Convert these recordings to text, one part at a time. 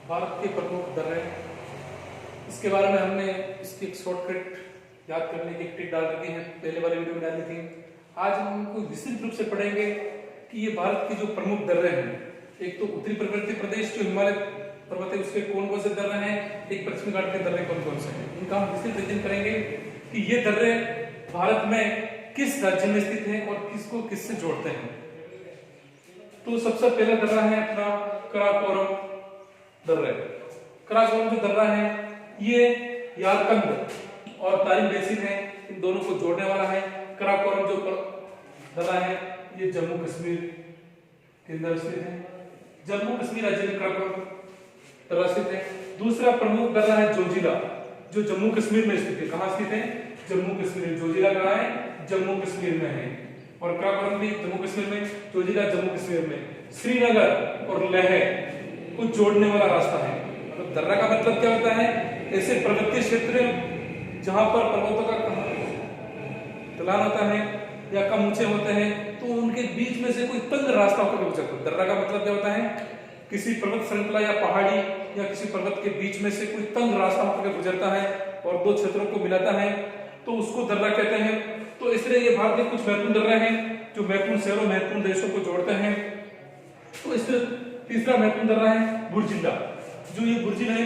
भारत के प्रमुख दर्रे, इसके बारे में हमने इसकी एक शॉर्टकट याद करने की एक ट्रिक डाल रखी है, पहले वाले वीडियो में डाली थी। आज हम उनको विस्तृत रूप से पढ़ेंगे कि ये भारत के जो प्रमुख दर्रे हैं, एक तो उत्तरी पर्वतीय प्रदेश जो हिमालय पर्वत है उसके कौन कौन से दर्रे हैं, एक पश्चिमी घाट के दर्रे कौन कौन से हैं, इनका हम विस्तृत अध्ययन करेंगे कि ये दर्रे भारत में किस राज्य में स्थित है और किसको किससे जोड़ते हैं। तो सबसे पहला दर्रा है अपना कराकोरम दर्रा। कराकोरम जो दर्रा है ये यारकंद और तारिम बेसिन है, इन दोनों को जोड़ने वाला है। कराकोरम जो दर्रा है ये जम्मू कश्मीर के अंदर स्थित है। जम्मू कश्मीर राज्य में कराकोरम दर्रा स्थित है। दूसरा प्रमुख दर्रा है जोजिला, जो जम्मू कश्मीर में स्थित है। कहां स्थित है? जम्मू कश्मीर। जोजिला कहां है? जम्मू कश्मीर में है। और कराकोरम भी जम्मू कश्मीर में, जोजिला जम्मू कश्मीर में। श्रीनगर और लेह को जोड़ने वाला रास्ता है। तो दर्रा का मतलब क्या होता है? ऐसे पर्वतीय क्षेत्र जहां पर पर्वतों का ढलान होता है या कम ऊंचे होते हैं, तो उनके बीच में से कोई तंग रास्ता होकर गुजरता है। दर्रा का मतलब क्या होता है? किसी पर्वत श्रृंखला या पहाड़ी या किसी पर्वत के बीच में से कोई तंग रास्ता होकर गुजरता है और दो क्षेत्रों को मिलाता है, तो उसको दर्रा कहते हैं। तो इसलिए ये भारत के कुछ महत्वपूर्ण दर्रे हैं जो महत्वपूर्ण शहरों, महत्वपूर्ण देशों को जोड़ते हैं। तो इससे तीसरा महत्वपूर्ण दर्रा है बुर्जिला। जो ये बुर्जिला है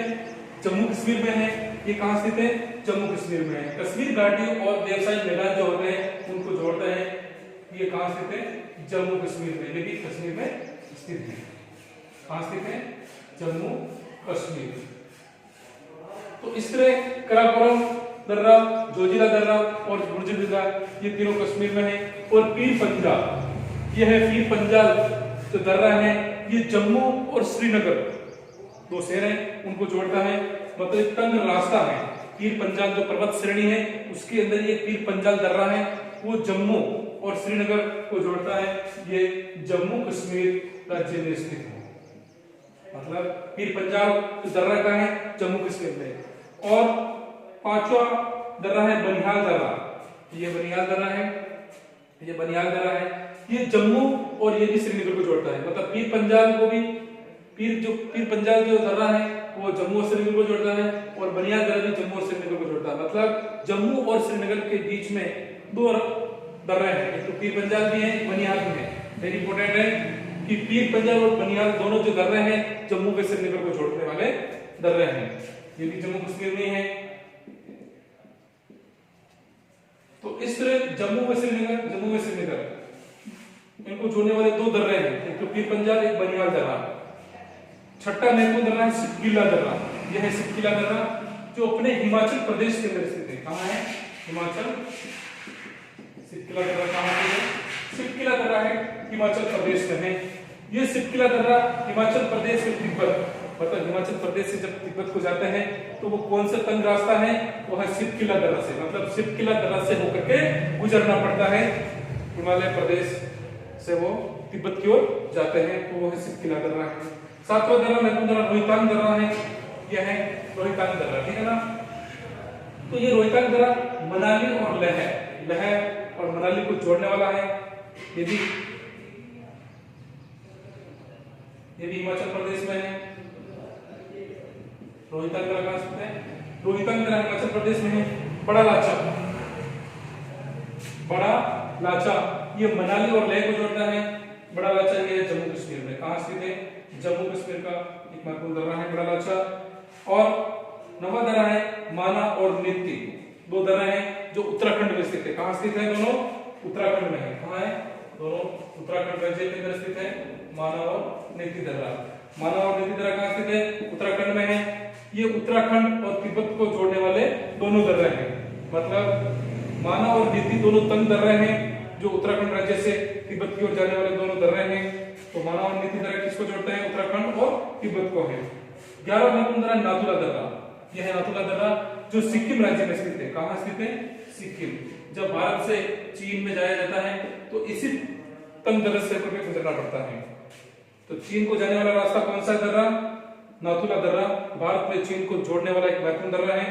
जम्मू कश्मीर में है। ये कहां स्थित है? जम्मू कश्मीर में है। कश्मीर घाटी और व्यावसायिक मैदान जो होते हैं उनको जोड़ते हैं। ये कहां स्थित है? जम्मू कश्मीर में। ये भी कश्मीर में स्थित है। कहां स्थित है? जम्मू कश्मीर। तो इस तरह कराकोरम दर्रा, जोजिला दर्रा और बुर्जिला ये तीनों कश्मीर में है। और पीर पंजाल, ये है पीर पंजाल जो दर्रा है, ये जम्मू और श्रीनगर दो शहर हैं उनको जोड़ता है। मतलब एक तंग रास्ता है। पीर पंजाल जो पर्वत श्रेणी है उसके अंदर ये पीर पंजाल दर्रा है, वो जम्मू और श्रीनगर को जोड़ता है। ये जम्मू कश्मीर राज्य में स्थित है। मतलब पीर पंजाल जो दर्रा का है जम्मू कश्मीर में। और पांचवा दर्रा है बनिहाल दर्रा। ये बनिहाल दर्रा है, ये बनिहाल दर्रा है, ये जम्मू और ये भी श्रीनगर को जोड़ता है। मतलब पीर पंजाल को भी पीर पंजाल जो दर्रा है वो जम्मू और श्रीनगर को जोड़ता है और बनिहाल दर्रा भी जम्मू और श्रीनगर को जोड़ता है। मतलब जम्मू और श्रीनगर के बीच में दो दर्रे हैं, एक तो पीर पंजाल भी है, बनिहाल भी है। वेरी इंपॉर्टेंट है कि पीर पंजाल और बनिहाल दोनों जो दर्रे हैं जम्मू के श्रीनगर को जोड़ने वाले दर्रे हैं। ये भी जम्मू कश्मीर में है। तो इस तरह जम्मू में श्रीनगर इनको जोड़ने वाले दो दर्रे हैं, एक तो पीर पंजाल, एक बनिहाल दर्रा। छठा महत्वपूर्ण दर्रा है सिपकिला दर्रा। यह है सिपकिला दर्रा जो अपने हिमाचल प्रदेश के अंदर स्थित है। कहां है? हिमाचल। सिपकिला दर्रा कहां है? सिपकिला दर्रा है हिमाचल प्रदेश में है। ये सिपकिला दर्रा हिमाचल प्रदेश से तिब्बत, मतलब हिमाचल प्रदेश से जब तिब्बत को जाते हैं तो वो कौन सा तंग रास्ता है? वो है सिपकिला दर्रा से। मतलब सिपकिला दर्रा से होकर के गुजरना पड़ता है। हिमालय प्रदेश से वो तिब्बत की ओर जाते हैं, तो वो है सिपकिला दर्रा है। सातवां दर्रा महत्वपूर्ण दर्रा रोहतांग दर्रा है। यह है रोहतांग दर्रा, ठीक है ना। तो ये रोहतांग दर्रा मनाली और लेह और मनाली को जोड़ने वाला है। ये भी हिमाचल प्रदेश में है। रोहतांग दर्रा कहां स्थित है? रोहतांग दर्रा हिमाचल प्रदेश में है। बड़ा लाचा ये मनाली और लेह को जोड़ता है। बड़ा लाचा ये जम्मू कश्मीर में। कहां स्थित है? जम्मू कश्मीर का एक महत्वपूर्ण दर्रा है बड़ा लाचा। और नवा दर्रा है माना और नीति, दो दर्रा हैं जो उत्तराखंड में स्थित है। कहां स्थित है? दोनों उत्तराखंड में है। कहां है? दोनों उत्तराखंड राज्य के अंदर स्थित है। माना और नीति दर्रा। माना और नीति दर्रा कहां स्थित है? उत्तराखंड में है। ये उत्तराखंड और तिब्बत को जोड़ने वाले दोनों दर्रे हैं। मतलब माना और नीति दोनों तंग दर्रे हैं जो उत्तराखंड राज्य से तिब्बत की ओर जाने वाले दोनों दर्रे हैं। तो माना और नीति दर्रा किसको जोड़ते हैं? उत्तराखंड और तिब्बत को है। 11वां महत्वपूर्ण दर्रा नाथुला दर्रा। यह है नाथुला दर्रा जो सिक्किम राज्य में स्थित है। कहां स्थित है? सिक्किम। जब भारत से चीन में जाया जाता है तो इसी तंग दर्रे से होकर गुजरना पड़ता है। तो चीन को जाने वाला रास्ता कौन सा दर्रा? नाथुला दर्रा। भारत में चीन को जोड़ने वाला एक महत्वपूर्ण दर्रा है।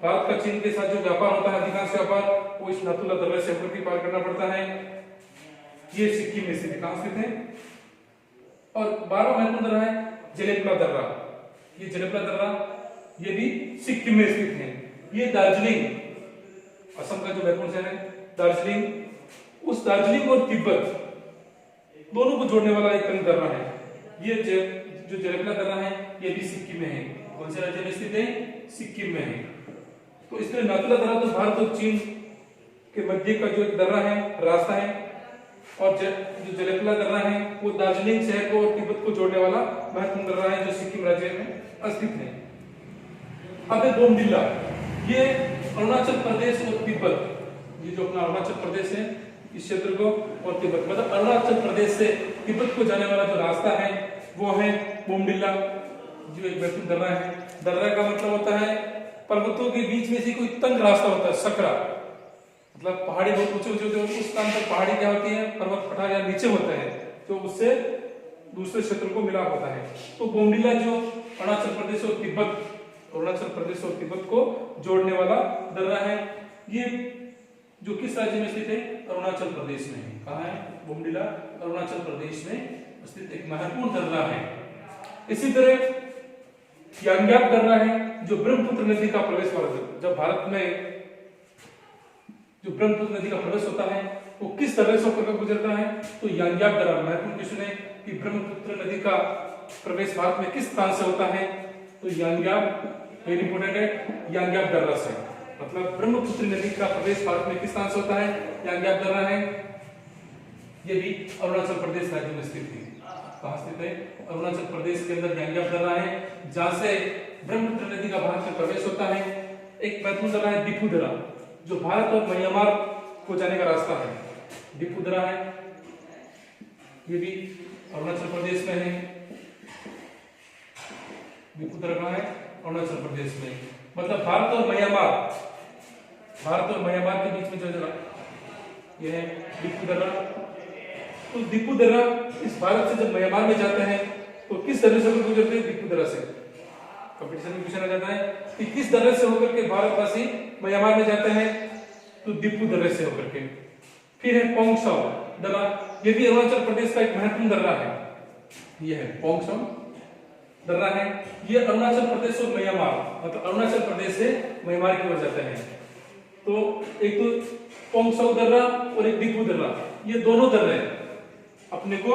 भारत का चीन के साथ जो व्यापार होता है, अधिकांश व्यापार वो इस नाथुला दर्रे से होकर के पार करना पड़ता है। ये सिक्किम में स्थित है। कहां स्थित है? और 12वां महत्वपूर्ण दर्रा है जलेपला दर्रा। ये जलपला दर्रा, ये भी सिक्किम में स्थित है। ये दार्जिलिंग, असम का जो महत्वपूर्ण शहर है दार्जिलिंग, उस दार्जिलिंग और तिब्बत दोनों को जोड़ने वाला एक तंग दर्रा है। ये जो जलपला दर्रा है ये भी सिक्किम में है। कौन से राज्य में स्थित है? सिक्किम में है। तो इसलिए नाथुला दर्रा तो भारत और चीन के मध्य का जो एक दर्रा है, रास्ता है, और जो जलपला दर्रा है वो दार्जिलिंग शहर को और तिब्बत को जोड़ने वाला महत्वपूर्ण दर्रा है जो सिक्किम राज्य में स्थित है। अब है बोमडिला, ये अरुणाचल प्रदेश और तिब्बत, ये जो अपना अरुणाचल प्रदेश है इस क्षेत्र को और तिब्बत, मतलब अरुणाचल प्रदेश से तिब्बत को जाने वाला जो रास्ता है वो है बोमडिला, जो एक महत्वपूर्ण दर्रा है। दर्रा का मतलब होता है पर्वतों के बीच में से कोई तंग रास्ता होता है, सकरा, मतलब पहाड़ी बहुत ऊंचे ऊंचे होते हैं, उस स्थान पर पहाड़ी क्या होती है, पर्वत पठार या नीचे होता है, तो उससे दूसरे क्षेत्र को मिला होता है। तो बोमडिला जो अरुणाचल प्रदेश और तिब्बत को जोड़ने वाला दर्रा है, ये जो किस राज्य में स्थित है? अरुणाचल प्रदेश में। कहाँ है? बोमडिला अरुणाचल प्रदेश में स्थित एक महत्वपूर्ण दर्रा है। इसी तरह यांग्याप दर्रा है जो ब्रह्मपुत्र नदी का प्रवेश मार्ग है। जब भारत में जो ब्रह्मपुत्र नदी का प्रवेश होता है वो किस दर्रे से होकर गुजरता है? तो यांग्याप दर्रा। महत्वपूर्ण क्वेश्चन है कि ब्रह्मपुत्र नदी का प्रवेश भारत में किस स्थान से होता है? तो यांग्याप, वेरी इंपॉर्टेंट है, यांग्याप दर्रा से। मतलब ब्रह्मपुत्र नदी का प्रवेश भारत में किस स्थान से होता है? यांग्याप दर्रा है। ये भी अरुणाचल प्रदेश राज्य में स्थित है। कहाँ स्थित है? अरुणाचल प्रदेश के अंदर यांग्याप दर्रा है जहां से ब्रह्मपुत्र नदी का भारत में प्रवेश होता है। एक महत्वपूर्ण दर्रा है दिफू दर्रा, जो भारत और म्यांमार को जाने का रास्ता है। दिफू दर्रा है, ये भी अरुणाचल प्रदेश में है। दिफू दर्रा है अरुणाचल प्रदेश में, मतलब भारत और म्यांमार के बीच में जो जगह ये है दिफू दर्रा। तो दिफू दर्रा इस भारत से जब म्यांमार में जाते हैं तो किस दर्रे से गुजरते हैं? दिफू दर्रा से। कंपटीशन में पूछा जाता है कि किस दर्रे से होकर के भारतवासी म्यांमार में जाते हैं? तो दिफू दर्रे से होकर के। फिर है पोंगसाउ दर्रा, ये भी अरुणाचल प्रदेश का एक महत्वपूर्ण दर्रा है। ये है पोंगसाउ दर्रा है, ये अरुणाचल प्रदेश और म्यांमार, मतलब अरुणाचल प्रदेश से म्यांमार की ओर जाते हैं। तो एक तो पोंगसाउ दर्रा और एक दिफू दर्रा, ये दोनों दर्रे अपने को,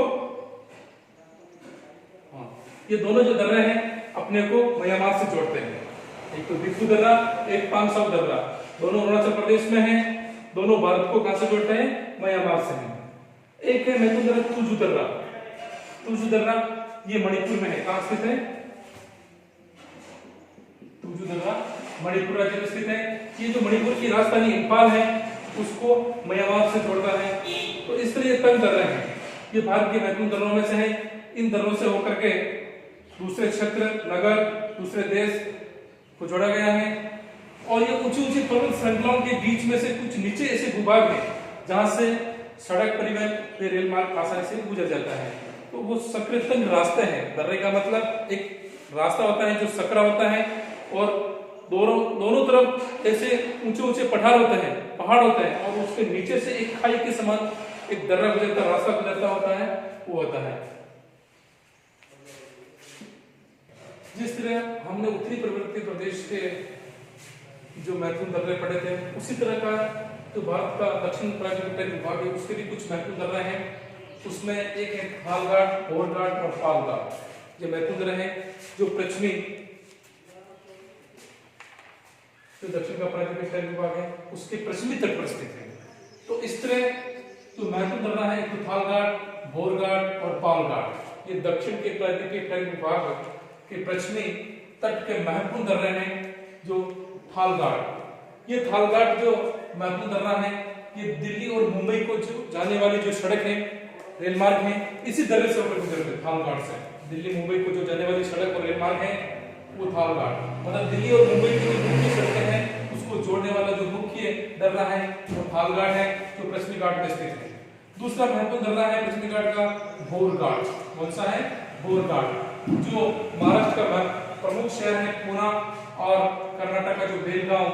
ये दोनों जो दर्रे हैं अपने को म्यांमार से जोड़ते हैं। एक तो दिफू दर्रा, एक पोंगसाउ दर्रा, दोनों अरुणाचल प्रदेश में हैं, दोनों भारत को कहां से जोड़ते हैं? म्यांमार से हैं। एक है महत्वपूर्ण दर्रा तुजू दर्रा। तुजू दर्रा ये मणिपुर में है। कहां स्थित है? तुजू दर्रा मणिपुर राज्य में स्थित है। ये जो मणिपुर की राजधानी इंफाल है उसको म्यांमार से जोड़ता है। तो इस तरह ये तंग दर्रे हैं, ये भारत के महत्वपूर्ण दर्रों में से है। इन दर्रों से होकर के दूसरे क्षेत्र, नगर, दूसरे देश को जोड़ा गया है। और ये ऊंची ऊंची पर्वत श्रृंखलाओं के बीच में से कुछ नीचे ऐसे भूभाग है जहां से सड़क परिवहन या रेल मार्ग आसानी से गुजर जाता है। तो वो सक्रिय तंग रास्ते हैं। दर्रे का मतलब एक रास्ता होता है जो सकरा होता है और दोनों तरफ ऐसे ऊंचे ऊंचे पठार होते हैं, पहाड़ होते हैं, और उसके नीचे से एक खाई के समान एक दर्रा गुजरता, रास्ता गुजरता होता है, वो होता है। जिस तरह हमने उत्तरी पर्वतीय प्रदेश के जो महत्वपूर्ण दर्रे पढ़े थे, उसी तरह का जो भारत का दक्षिण प्रायद्वीपीय विभाग है उसके भी कुछ महत्वपूर्ण दर्रे हैं। उसमें एक है थालघाट, बोरघाट और पालघाट। ये महत्वपूर्ण दर्रे हैं जो पश्चिमी, जो दक्षिण का प्रायद्वीपीय विभाग है उसके पश्चिमी तट पर स्थित है। तो इस तरह जो महत्वपूर्ण दर्रा है तो थालघाट, बोरघाट और पालघाट, ये दक्षिण के प्रायद्वीपीय विभाग के पश्चिमी तट के महत्वपूर्ण दर्रे हैं। जो थालघाट, ये थालघाट जो महत्वपूर्ण दर्रा है ये दिल्ली और मुंबई को जो जाने वाली जो सड़क है, रेल मार्ग है, इसी दर्रे से होकर गुजरते हैं। थालघाट से दिल्ली मुंबई को जो जाने वाली सड़क और रेल मार्ग है वो थालघाट, मतलब दिल्ली और मुंबई की जो मुख्य सड़कें हैं उसको जोड़ने वाला जो मुख्य दर्रा है वो थालघाट है, जो पश्चिमी घाट में स्थित है। दूसरा महत्वपूर्ण दर्रा है पश्चिमी घाट का बोरघाट। कौन सा है? बोरघाट, जो महाराष्ट्र का प्रमुख शहर है पुणे और कर्नाटक का जो बेलगांव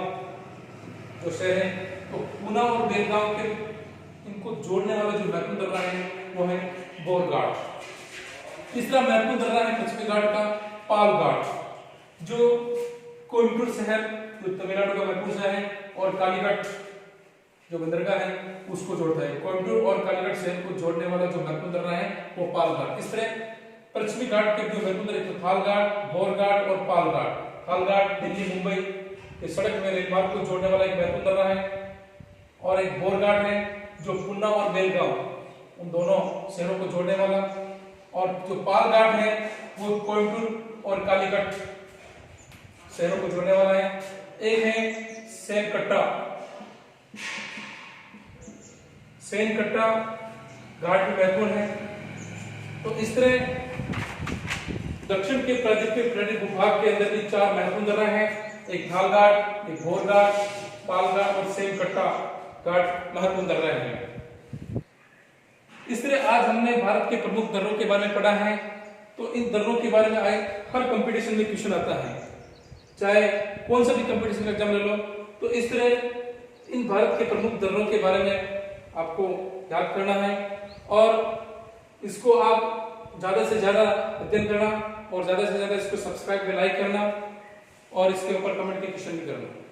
जो शहर है, तो पुणे और बेलगांव के इनको जोड़ने वाला जो महत्वपूर्ण दर्रा है वो है बोरघाट। तीसरा महत्वपूर्ण दर्रा है पश्चिमी घाट का पालघाट। जो कोयम्बटूर शहर जो तमिलनाडु का महत्वपूर्ण शहर है और कालीकट जो बंदरगाह है उसको जोड़ता है। कोयम्बटूर और कालीकट शहर को जोड़ने वाला जो महत्वपूर्ण दर्रा है वो पाल घाट। इस तरह पश्चिमी घाट के जो महत्वपूर्ण दर्रे थाल घाट, भोर घाट और पाल घाट। थाल घाट दिल्ली मुंबई के सड़क में रेल मार्ग को जोड़ने वाला एक महत्वपूर्ण दर्रा है और एक भोर घाट है जो पुन्ना और बेलगांव उन दोनों शहरों को जोड़ने वाला, और जो पाल घाट है वो कोयम्बटूर और कालीकट शहरों को जोड़ने वाला है। एक है सेनकट्टा घाट भी महत्वपूर्ण है। तो इस तरह दक्षिण के प्रायद्वीपीय पर्यटन भूभाग के अंदर भी 4 महत्वपूर्ण दर्रा हैं, एक थाल घाट, एक भोर घाट, पाल घाट और सेनकट्टा घाट महत्वपूर्ण दर्रा है। इस तरह आज हमने भारत के प्रमुख दर्रों के बारे में पढ़ा है। तो इन दर्रों के बारे में आए हर कंपटीशन में क्वेश्चन आता है, चाहे कौन सा भी कंपटीशन का एग्जाम ले लो। तो इस तरह इन भारत के प्रमुख दर्रों के बारे में आपको याद करना है और इसको आप ज्यादा से ज्यादा अध्ययन करना और ज्यादा से ज्यादा इसको सब्सक्राइब व लाइक करना और इसके ऊपर कमेंट के क्वेश्चन भी करना।